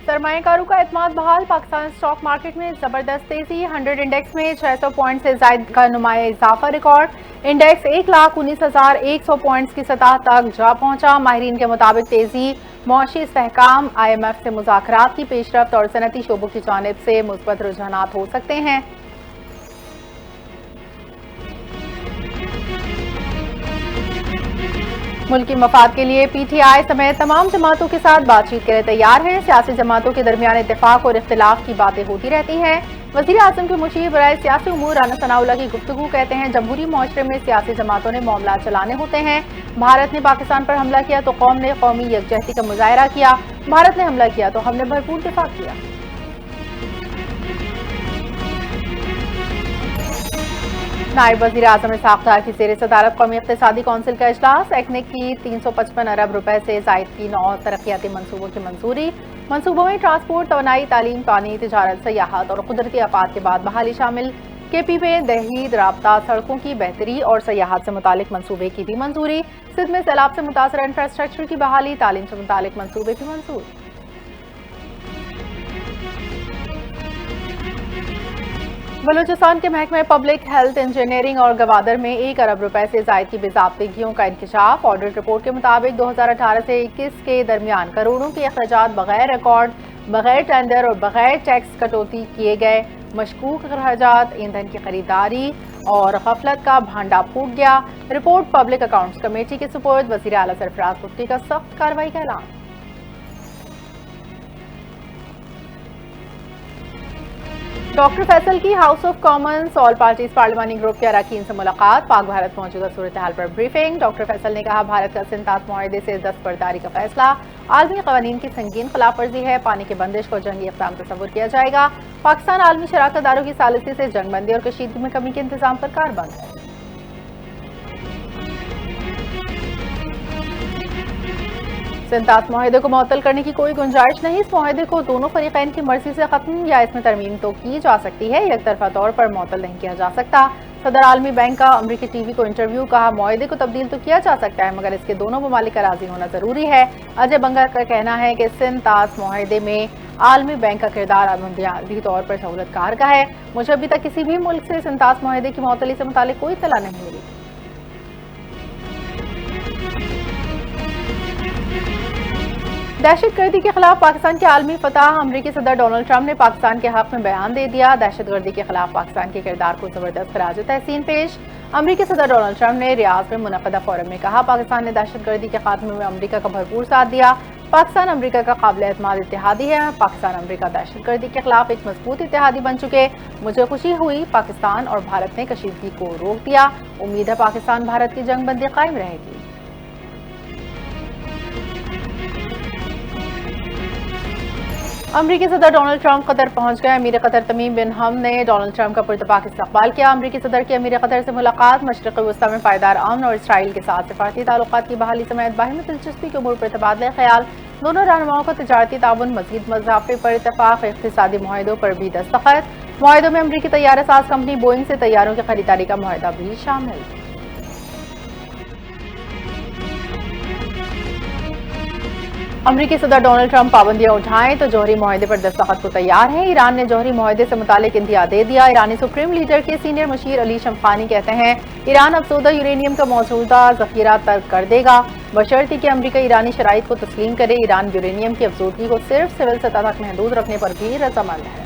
सरमाए कारों का एतमाद बहाल, पाकिस्तान स्टॉक मार्केट में जबरदस्त तेजी, 100 इंडेक्स में 600 पॉइंट से जायद का नुमाया इजाफा रिकॉर्ड। इंडेक्स 1,19,100 पॉइंट्स की सतह तक जा पहुंचा। माहिरीन के मुताबिक तेजी मौशी इस्तेहकाम, IMF से मुज़ाकरात की पेशरफ्त और सनती शोबों की जानिब से मुस्बत रुझानात हो सकते हैं। मुल्की मफाद के लिए PTI समेत तमाम जमातों के साथ बातचीत के लिए तैयार हैं। सियासी जमातों के दरमियान इत्तेफाक और इख्तिलाफ की बातें होती रहती हैं। वज़ीर आज़म के मुशीर बराए सियासी उमूर राना सनाउल्लाह की गुफ्तगू कहते हैं, जमहूरी मुआशरे में सियासी जमातों ने मामला चलाने होते हैं। भारत ने पाकिस्तान पर हमला किया तो कौम ने कौमी यकजहती का मुजाहरा किया, भारत ने हमला किया तो हमने भरपूर दिफा किया। नायब वज़ीर आज़म इसहाक़ डार की ज़ेर सदारत कौमी इक़्तिसादी कौंसिल का इजलास। एक्नेक की 355 अरब रुपए से ज़ायद की 9 तरक्याती मनसूबों की मंजूरी। मनसूबों में ट्रांसपोर्ट, तवानाई, तालीम, पानी, तिजारत, सयाहत और कुदरती आफात के बाद बहाली शामिल। KP में दही, राब्ता, सड़कों की बेहतरी और सयाहत से मुतालिक मनसूबे की भी मंजूरी। सिंध में सैलाब से मुतासर इंफ्रास्ट्रक्चर की बहाली, तालीम से मुतालिक मनसूबे भी मंजूर। बलूचिस्तान के महकमे पब्लिक हेल्थ, इंजीनियरिंग और गवादर में 1 अरब रुपए से जायद की बेज़ाब्तिगियों का इंकशाफ। ऑडिट रिपोर्ट के मुताबिक 2018 से 21 के दरमियान करोड़ों के अखराजात बगैर रिकॉर्ड, बगैर टेंडर और बगैर टैक्स कटौती किए गए। मशकूक अखराजात, ईंधन की खरीदारी और गफलत का भांडा फूट गया। रिपोर्ट पब्लिक अकाउंट्स कमेटी के सुपुर्द। वज़ीर आला सरफराज मुफ्ती का सख्त कार्रवाई का ऐलान। डॉक्टर फैसल की House of Commons all parties पार्लिमानी ग्रुप के अरकान से मुलाकात। पाक भारत मौजूदा सूरत हाल पर ब्रीफिंग। डॉक्टर फैसल ने कहा, भारत का सिंतास मुआहदे से दस्तबरदारी का फैसला आलमी कवानीन की संगीन खिलाफ वर्जी है। पानी की बंदिश को जंगी इक़दाम तस्वुर किया जाएगा। पाकिस्तान आलमी शराकतदारों की सालिसी से जंगबंदी और कशीदगी में कमी के इंतजाम पर कारबंद है। सिंतास मुआहदे को मुअत्तल करने की कोई गुंजाइश नहीं। इस मुआहदे को दोनों फरीकैन की मर्जी से खत्म या इसमें तरमीम तो की जा सकती है, एक तरफा तौर पर मुअत्तल नहीं किया जा सकता। सदर आलमी बैंक का अमरीकी TV को इंटरव्यू। कहा, मुआहदे को तब्दील तो किया जा सकता है मगर इसके दोनों ममालिक का राजी होना जरूरी है। अजय बंगा का कहना है कि सिंतास मुआहदे में आलमी बैंक का किरदार बुनियादी तौर पर सहूलतकार का है। मुझे अभी तक किसी भी मुल्क से सिंतास मुआहदे की मुअत्तली से मुतालिक कोई इत्तला नहीं मिली। दहशतगर्दी के खिलाफ पाकिस्तान के आलमी फतह। अमरीकी सदर डोनाल्ड ट्रंप ने पाकिस्तान के हक में बयान दे दिया। दहशतगर्दी के खिलाफ पाकिस्तान के किरदार को जबरदस्त खराज तहसीन पेश। अमरीकी सदर डोनाल्ड ट्रंप ने रियाद में मुनक़दा फोरम में कहा, पाकिस्तान ने दहशतगर्दी के खात्मे में अमरीका का भरपूर साथ दिया। पाकिस्तान अमरीका का काबिल एतमाद इत्तेहादी है। पाकिस्तान अमरीका दहशतगर्दी के खिलाफ एक मजबूत इत्तेहादी बन चुके। मुझे खुशी हुई पाकिस्तान और भारत ने कशीदगी को रोक दिया। उम्मीद है पाकिस्तान भारत की जंगबंदी कायम रहेगी। अमरीकी सदर डोनाल्ड ट्रंप कतर पहुंच गए। अमीर कतर तमीम बिन हम ने डोनाल्ड ट्रंप का पुरतपाक इस्तकबाल किया। अमरीकी सदर की अमीर कतर से मुलाकात। मशरिक़ वस्ता में पायदार अमन और इसराइल के साथ सिफारती ताल्लुकात की बहाली समेत बाहिमी दिलचस्पी के उमूर पर तबादला ख्याल। दोनों रहनुमाओं का तिजारती ताउन मज़ीद इज़ाफ़े पर इत्तफ़ाक़। इक़्तिसादी मुआहदों पर भी दस्तखत। मुआहदों में अमरीकी तैयारा साज कंपनी बोइंग से तैयारों की खरीदारी का मुआहदा भी शामिल। अमरीकी सदर डोनाल्ड ट्रंप पाबंदियां उठाएं तो जौहरी मुआहदे पर दस्तखत को तैयार हैं। ईरान ने जौहरी मुआहदे से मुतालिक इंदिया दे दिया। ईरानी सुप्रीम लीडर के सीनियर मुशीर अली शमखानी कहते हैं, ईरान अफसोदा यूरेनियम का मौजूदा जखीरा तर्क कर देगा बशर्ते कि अमरीका ईरानी शराइत को तस्लीम करे। ईरान यूरेनियम की अफसोदगी को सिर्फ सिविल सतह तक महदूद रखने पर भी रजामंद है।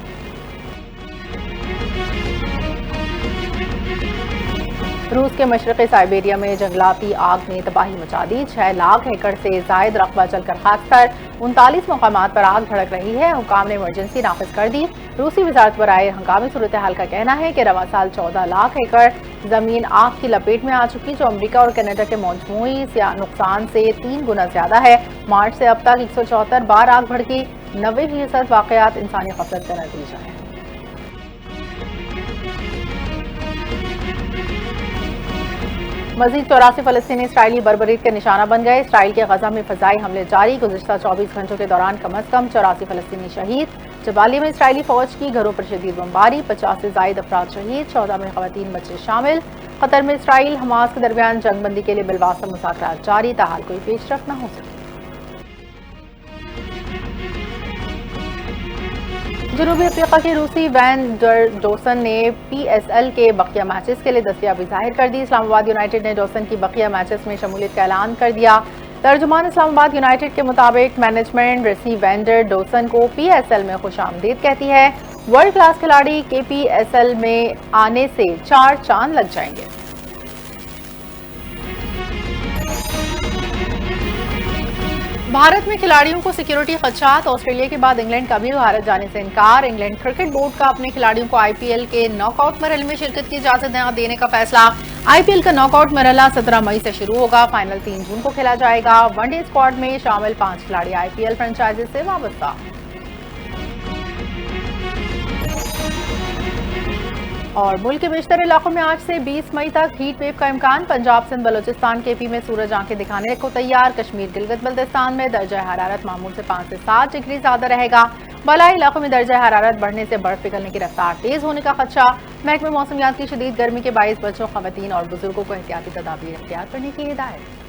रूस के मशरक़ी साइबेरिया में जंगलाती आग ने तबाही मचा दी। 6 लाख एकड़ से जायद रकबा जलकर खाकतर। 39 मकामात पर आग भड़क रही है। हुकाम ने इमरजेंसी नाफिज कर दी। रूसी वजारत बराए हंगामी सूरत हाल का कहना है कि रवा साल 14 लाख एकड़ जमीन आग की लपेट में आ चुकी, जो अमरीका और कनाडा के मजमूई नुकसान से 3 गुना ज्यादा है। मार्च से अब तक 174 बार आग भड़की। 90% वाकयात इंसानी गफलत का नतीजा है। मजीद 84 फलस्तीनी इसराइली बर्बरीत के निशाना बन गए। इसराइल के गजा में फजाई हमले जारी। गुज़िश्ता 24 घंटों के दौरान कम अज कम 84 फलस्तीनी शहीद। जबालिया में इसराइली फौज की घरों पर शदीद बमबारी। 50 से जायद अफराद शहीद, 14 में खवातीन बच्चे शामिल। कतर में इसराइल हमास के दरमियान जंगबंदी के लिए बिलवास्ता मुज़ाकरात जारी, ताहाल कोई पेशरफ्त न हो सकी। جنوبی افریقہ کے روسی وین ڈر ڈوسن نے پی ایس ایل کے بقیہ میچز کے لیے دستیابی ظاہر کر دی۔ اسلام آباد یونائیٹڈ نے ڈوسن کی بقیہ میچز میں شمولیت کا اعلان کر دیا۔ ترجمان اسلام آباد یونائیٹڈ کے مطابق مینجمنٹ روسی وین ڈر ڈوسن کو پی ایس ایل میں خوش آمدید کہتی ہے۔ ورلڈ کلاس کھلاڑی کے پی ایس ایل میں آنے سے 4 چاند لگ جائیں گے۔ بھارت میں کھلاڑیوں کو سیکیورٹی خدشات، آسٹریلیا کے بعد انگلینڈ کا بھی بھارت جانے سے انکار۔ انگلینڈ کرکٹ بورڈ کا اپنے کھلاڑیوں کو آئی پی ایل کے ناک آؤٹ مرحلے میں شرکت کی اجازت نہ دینے کا فیصلہ۔ آئی پی ایل کا ناک آؤٹ مرحلہ 17 مئی سے شروع ہوگا، فائنل 3 جون کو کھیلا جائے گا۔ ون ڈے اسکواڈ میں شامل 5 کھلاڑی آئی پی ایل فرنچائزز سے وابستہ۔ اور ملک کے بیشتر علاقوں میں آج سے 20 مئی تک ہیٹ ویو کا امکان۔ پنجاب سندھ بلوچستان کے پی میں سورج آنکھیں دکھانے کو تیار۔ کشمیر گلگت بلتستان میں درجہ حرارت معمول سے 5 سے 7 ڈگری زیادہ رہے گا۔ بالائی علاقوں میں درجہ حرارت بڑھنے سے برف پگھلنے کی رفتار تیز ہونے کا خدشہ۔ محکمہ موسمیات کی شدید گرمی کے باعث بچوں، خواتین اور بزرگوں کو احتیاطی تدابیر اختیار کرنے کی ہدایت۔